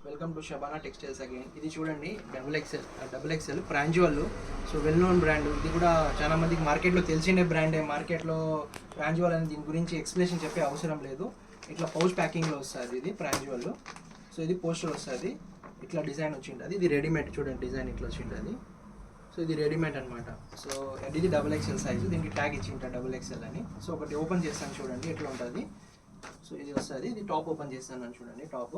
Welcome to Shabana textiles again. ఇది చూడండి double excel ప్రాంజువల్. So well known brand. ఇది కూడా చాలా మందికి మార్కెట్లో తెలిసిన బ్రాండే. మార్కెట్లో ప్రాంజువల్ అని దీని గురించి ఎక్స్ప్లెనేషన్ చెప్పే అవసరం లేదు. ఇట్లా పౌచ్ ప్యాకింగ్లో వస్తుంది ఇది ప్రాంజువల్. సో ఇది పోస్టర్ వస్తుంది, ఇట్లా డిజైన్ వచ్చింటుంది. ఇది రెడీమేడ్ చూడండి, డిజైన్ ఇట్లా వచ్చింటుంది. సో ఇది రెడీమేడ్ అనమాట. సో ఇది డబుల్ ఎక్సెల్ సైజు, దీనికి ట్యాగ్ ఇచ్చింటారు డబుల్ ఎక్సెల్ అని. సో ఒకటి ఓపెన్ చేస్తాను చూడండి ఎట్లా ఉంటుంది. సో ఇది వస్తుంది, ఇది టాప్ ఓపెన్ చేస్తాను చూడండి. Top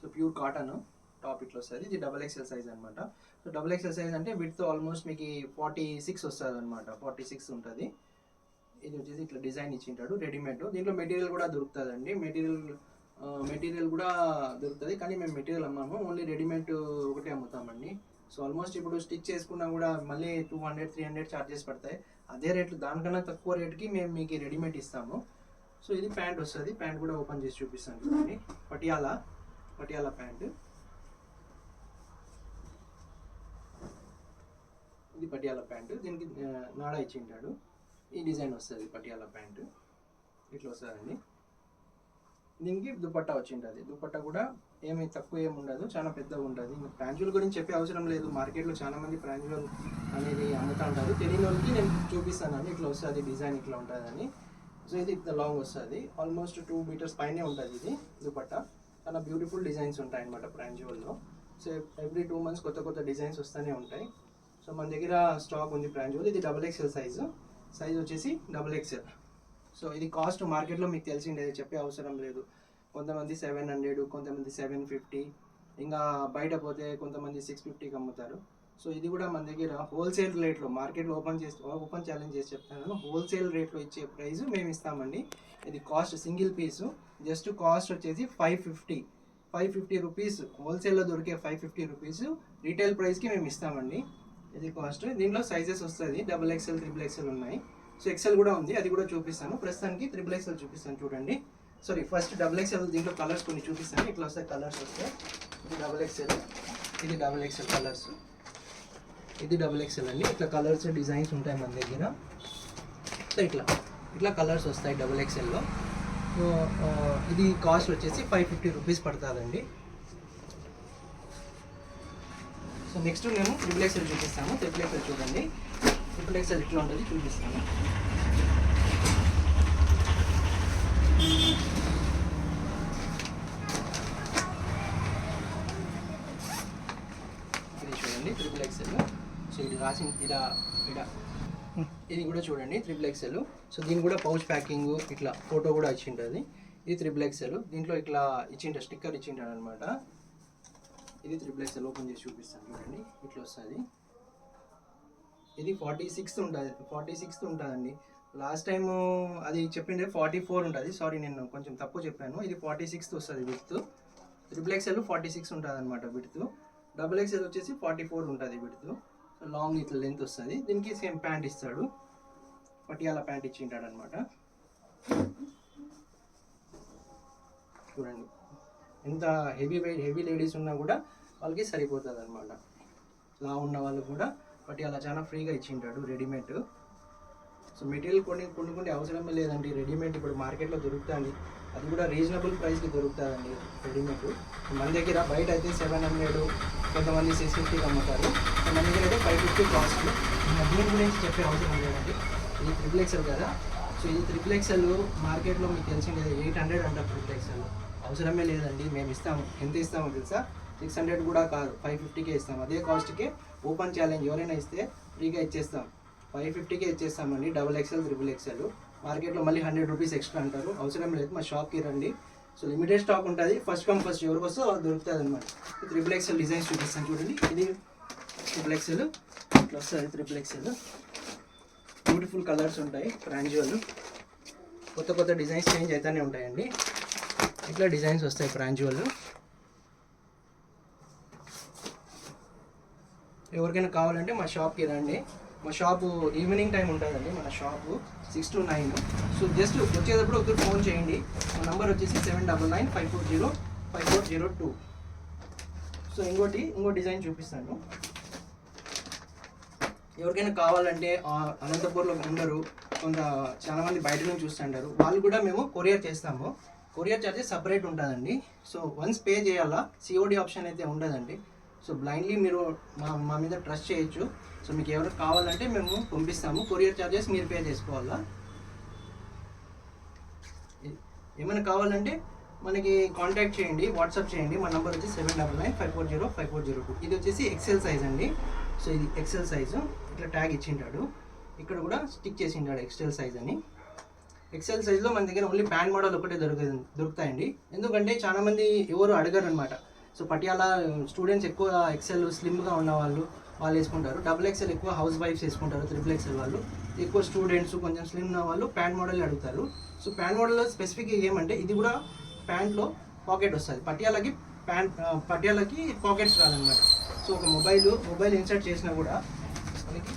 so pure cotton top ఇట్లా వస్తుంది. ఇది డబల్ ఎక్సెల్ సైజ్ అనమాట. సో డబల్ ఎక్సెల్ సైజ్ అంటే విడ్త్ ఆల్మోస్ట్ మీకు 46 వస్తుంది అనమాట. 46 ఉంటుంది. ఇది వచ్చేసి ఇట్లా డిజైన్ ఇచ్చింటాడు రెడీమేడ్. దీంట్లో మెటీరియల్ కూడా దొరుకుతుందండి. మెటీరియల్ కూడా దొరుకుతుంది, కానీ మేము మెటీరియల్ అమ్మాము, ఓన్లీ రెడీమేడ్ ఒకటే అమ్ముతామండి. సో ఆల్మోస్ట్ ఇప్పుడు స్టిచ్ చేసుకున్నా కూడా మళ్ళీ 200-300 ఛార్జెస్ పడతాయి. అదే రేట్లు దానికన్నా తక్కువ రేట్కి మేము మీకు రెడీమేడ్ ఇస్తాము. సో ఇది ప్యాంట్ వస్తుంది. ప్యాంట్ కూడా ఓపెన్ చేసి చూపిస్తాను చూడండి. పటియాలా ప్యాంట్. ఇది పటియాలా ప్యాంట్, దీనికి నాడా ఇచ్చింటాడు. ఈ డిజైన్ వస్తుంది పటియాలా ప్యాంట్ ఇట్లా వస్తుందండి. దీనికి దుపట్టా వచ్చింటుంది. దుపట్టా కూడా ఏమి తక్కువ ఏమి ఉండదు, చాలా పెద్దగా ఉంటుంది. ఇంకా ప్రాంజువల్ గురించి చెప్పే అవసరం లేదు. మార్కెట్లో చాలా మంది ప్రాంజువల్ అనేది అమ్ముతూ ఉంటారు. తెలియని వాళ్ళకి నేను చూపిస్తానండి. ఇట్లా వస్తుంది డిజైన్, ఇట్లా ఉంటుందని. సో ఇది ఇంత లాంగ్ వస్తుంది, ఆల్మోస్ట్ 2 మీటర్స్ పైనే ఉంటుంది ఇది దుపట్టా. చాలా బ్యూటిఫుల్ డిజైన్స్ ఉంటాయి అన్నమాట ప్రాంజువల్లో. సో ఎవ్రీ 2 months కొత్త డిజైన్స్ వస్తూనే ఉంటాయి. సో మన దగ్గర స్టాక్ ఉంది ప్రాంజువల్. ఇది డబుల్ ఎక్సెల్ సైజ్ వచ్చేసి డబుల్ ఎక్సెల్. సో ఇది కాస్ట్ మార్కెట్లో మీకు తెలిసిండేది, చెప్పే అవసరం లేదు. కొంతమంది 700, కొంతమంది 750, ఇంకా బయట పోతే కొంతమంది 650కి అమ్ముతారు. సో ఇది కూడా మన దగ్గర హోల్సేల్ రేట్లో మార్కెట్లో ఓపెన్ ఛాలెంజ్ చేసి చెప్తాను. హోల్సేల్ రేట్లో ఇచ్చే ప్రైస్ మేము ఇస్తామండి. ఇది కాస్ట్ సింగిల్ పీసు జస్ట్ కాస్ట్ వచ్చేసి 550 రూపీస్. హోల్సేల్లో దొరికే 550 రూపీస్ రీటైల్ ప్రైస్కి మేము ఇస్తామండి. ఇది కాస్ట్. దీంట్లో సైజెస్ వస్తుంది, డబుల్ ఎక్సెల్, ట్రిపుల్ ఎక్సెల్ ఉన్నాయి. సో ఎక్సెల్ కూడా ఉంది, అది కూడా చూపిస్తాను. ప్రస్తుతానికి ట్రిపుల్ ఎక్సెల్ చూపిస్తాను చూడండి. Sorry, first double excel. దీంట్లో కలర్స్ కొన్ని చూపిస్తాను. ఇట్లా వస్తాయి కలర్స్ వస్తాయి. ఇది డబుల్ ఎక్సెల్, ఇది డబుల్ ఎక్సెల్ కలర్స్. ఇది డబుల్ ఎక్సెల్ అండి. ఇట్లా కలర్స్ డిజైన్స్ ఉంటాయి మన దగ్గర. సో ఇట్లా కలర్స్ వస్తాయి డబుల్ ఎక్సెల్లో. సో ఇది కాస్ట్ వచ్చేసి 550 రూపీస్ పడుతుందండి. సో నెక్స్ట్ నేను ట్రిపుల్ ఎక్సెల్ చూపిస్తాను. ట్రిపుల్ ఎక్సెల్ చూడండి. ట్రిపుల్ ఎక్సెల్ ఇట్లా ఉంటుంది, చూపిస్తాను. ఇది చూడండి ట్రిపుల్ ఎక్సెల్. సో ఇది రాసిన ఇది కూడా చూడండి ట్రిపుల్ ఎక్సెల్. సో దీని కూడా పౌచ్ ప్యాకింగ్ ఇట్లా ఫోటో కూడా ఇచ్చింటుంది. ఇది ట్రిపుల్ ఎక్సెల్. దీంట్లో ఇట్లా ఇచ్చింటాడు, స్టిక్కర్ ఇచ్చింటాడు అనమాట. ఇది ట్రిపుల్ ఎక్సెల్. ఓపెన్ చేసి చూపిస్తాను చూడండి. ఇట్లా వస్తుంది. ఇది 46 ఉంటుందండి. లాస్ట్ టైము అది చెప్పిండే 44 ఉంటుంది. సారీ, నేను కొంచెం తప్పు చెప్పాను. ఇది 46 వస్తుంది విడ్త్. ట్రిపుల్ ఎక్సెల్ 46 ఉంటుంది అనమాట విడ్త్. డబుల్ ఎక్సెల్ వచ్చేసి 44 ఉంటుంది విడ్త్. లాంగ్ ఇట్లా లెంత్ వస్తుంది. దీనికి సేమ్ ప్యాంట్ ఇస్తాడు, పటియాలా ప్యాంట్ ఇచ్చింటాడు అనమాట. చూడండి ఎంత హెవీ లేడీస్ ఉన్నా కూడా వాళ్ళకి సరిపోతుంది అనమాట. లా ఉన్న వాళ్ళకి కూడా పటియాలా చాలా ఫ్రీగా ఇచ్చింటాడు రెడీమేడ్. సో మెటీరియల్ కొనుక్కుంటే అవసరమే లేదండి. రెడీమేడ్ ఇప్పుడు మార్కెట్లో దొరుకుతుంది, అది కూడా రీజనబుల్ ప్రైస్కి దొరుకుతుందండి రెడీమేడ్. మన దగ్గర బయట అయితే 700, కొంతమంది 650కి అమ్ముతారు. మన దగ్గర అయితే 550 కాస్ట్. దీని గురించి చెప్పే అవసరం లేదండి. ఇది ట్రిపుల్ ఎక్సెల్ కదా. సో ఇది ట్రిపుల్ ఎక్సెల్ మార్కెట్లో మీకు తెలిసింది 800 అంటారు. ట్రిపుల్ ఎక్సెల్ అవసరమే లేదండి. మేము ఇస్తాము. ఎంత ఇస్తామో తెలుసా? 600 కూడా కాదు, 550కే ఇస్తాం. అదే కాస్ట్కే ఓపెన్ ఛాలెంజ్ ఎవరైనా ఇస్తే ఫ్రీగా ఇచ్చేస్తాం. 550కే ఇచ్చేస్తామండి. Double XL, triple XL. మార్కెట్లో మళ్ళీ 100 రూపీస్ ఎక్స్ట్రా అంటారు. అవసరం లేదు, మా షాప్కి రండి. సో లిమిటెడ్ స్టాక్ ఉంటుంది. ఫస్ట్ కమ్ ఫస్ట్ ఎవరికి వస్తే దొరుకుతుంది అనమాట. ట్రిపుల్ ఎక్సెల్ డిజైన్స్ చూపిస్తాను చూడండి. ఇది ట్రిపుల్ ఎక్సెల్ ఇట్లా వస్తుంది. ట్రిపుల్ ఎక్సెల్ బ్యూటిఫుల్ కలర్స్ ఉంటాయి. ప్రాంజువల్ కొత్త డిజైన్స్ చేంజ్ అవుతూనే ఉంటాయండి. ఇట్లా డిజైన్స్ వస్తాయి ప్రాంజువల్. ఎవరికైనా కావాలంటే మా షాప్కి రండి. మా షాపు ఈవినింగ్ టైం ఉంటుందండి. మన షాపు 6 to 9. సో జస్ట్ వచ్చేటప్పుడు ఒకరు ఫోన్ చేయండి. మా నెంబర్ వచ్చేసి 7995405402. సో ఇంకో డిజైన్ చూపిస్తాను. ఎవరికైనా కావాలంటే అనంతపూర్లో ఉండరు, చాలామంది బయట నుంచి చూస్తుంటారు, వాళ్ళు కూడా మేము కొరియర్ చేస్తాము. కొరియర్ ఛార్జెస్ సపరేట్ ఉంటుందండి. సో వన్స్ పే చేయాలా, సిఓడి ఆప్షన్ అయితే ఉండదండి. సో బ్లైండ్లీ మీరు మా మీద ట్రస్ట్ చేయొచ్చు. సో మీకు ఎవరికి కావాలంటే మేము పంపిస్తాము. కొరియర్ ఛార్జెస్ మీరు పే చేసుకోవాలా. ఏమైనా కావాలంటే మనకి కాంటాక్ట్ చేయండి, వాట్సాప్ చేయండి. మా నెంబర్ వచ్చి 7995405402. ఇది వచ్చేసి ఎక్సెల్ సైజ్ అండి. సో ఇది ఎక్సెల్ సైజు, ఇట్లా ట్యాగ్ ఇచ్చింటాడు. ఇక్కడ కూడా స్టిక్ చేసి ఉంటాడు ఎక్సెల్ సైజ్ అని. ఎక్సెల్ సైజ్లో మన దగ్గర ఓన్లీ ప్యాంట్ మోడల్ ఒకటే దొరుకుతాయండి. ఎందుకంటే చాలామంది ఎవరు అడగరు అనమాట. సో పటియాలా స్టూడెంట్స్ ఎక్కువ ఎక్సెల్ స్లిమ్గా ఉన్న వాళ్ళు వేసుకుంటారు. డబుల్ ఎక్సెల్ ఎక్కువ హౌస్ వైఫ్స్ వేసుకుంటారు. ట్రిపుల్ ఎక్సెల్ వాళ్ళు ఎక్కువ స్టూడెంట్స్ కొంచెం స్లిమ్ ఉన్న వాళ్ళు ప్యాంట్ మోడల్ అడుగుతారు. సో ప్యాంట్ మోడల్లో స్పెసిఫిక్ ఏమంటే ఇది కూడా ప్యాంట్లో పాకెట్ వస్తుంది. పటియాలాకి పాకెట్స్ రాదనమాట. సో ఒక మొబైల్ ఇన్సర్ట్ చేసినా కూడా మనకి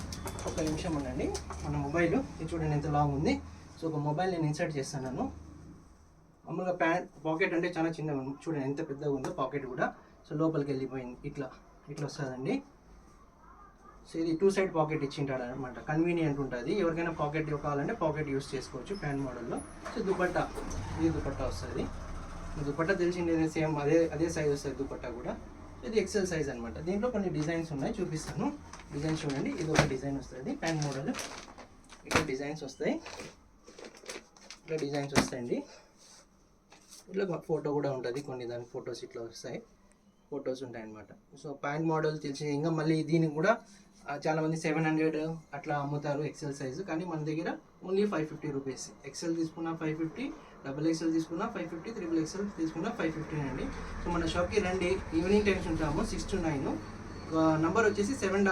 ఒక నిమిషం ఉండండి. మన మొబైల్ ఇది చూడండి ఎంత లాంగ్ ఉంది. సో ఒక మొబైల్ నేను ఇన్సర్ట్ చేస్తాను. మామూలుగా పాకెట్ అంటే చాలా చిన్నగా ఉంది, చూడండి ఎంత పెద్దగా ఉందో పాకెట్ కూడా. సో లోపలికి వెళ్ళిపోయింది, ఇట్లా వస్తుందండి. సో ఇది 2 సైడ్ పాకెట్ ఇచ్చింటాడు అనమాట. కన్వీనియంట్ ఉంటుంది. ఎవరికైనా పాకెట్ కావాలంటే పాకెట్ యూస్ చేసుకోవచ్చు ప్యాంట్ మోడల్లో. సో దుపట్టా వస్తుంది. దుపట్టా తెలిసింది సేమ్ అదే సైజ్ వస్తుంది దుపట్టా కూడా. ఇది ఎక్సెల్ సైజ్ అనమాట. దీంట్లో కొన్ని డిజైన్స్ ఉన్నాయి, చూపిస్తాను. డిజైన్స్ చూడండి. ఇది ఒక డిజైన్ వస్తుంది ప్యాంట్ మోడల్. ఇట్లా డిజైన్స్ వస్తాయండి. ఇట్లా ఫోటో కూడా ఉంటుంది, కొన్ని దాని ఫొటోస్ ఇట్లా వస్తాయి, ఫొటోస్ ఉంటాయి అన్నమాట. సో ప్యాంట్ మోడల్ తెలిసి ఇంకా మళ్ళీ దీనికి కూడా చాలామంది 700 అట్లా అమ్ముతారు ఎక్సెల్ సైజు. కానీ మన దగ్గర ఓన్లీ 550 రూపీస్. ఎక్సెల్ తీసుకున్నా 550, డబుల్ ఎక్సెల్ తీసుకున్నా 550, ట్రిపుల్ ఎక్సెల్ తీసుకున్నా 550 అండి. సో మన షాప్కి రండి. ఈవినింగ్ టైమ్స్ ఉంటాము 6 to 9. నంబర్ వచ్చేసి 7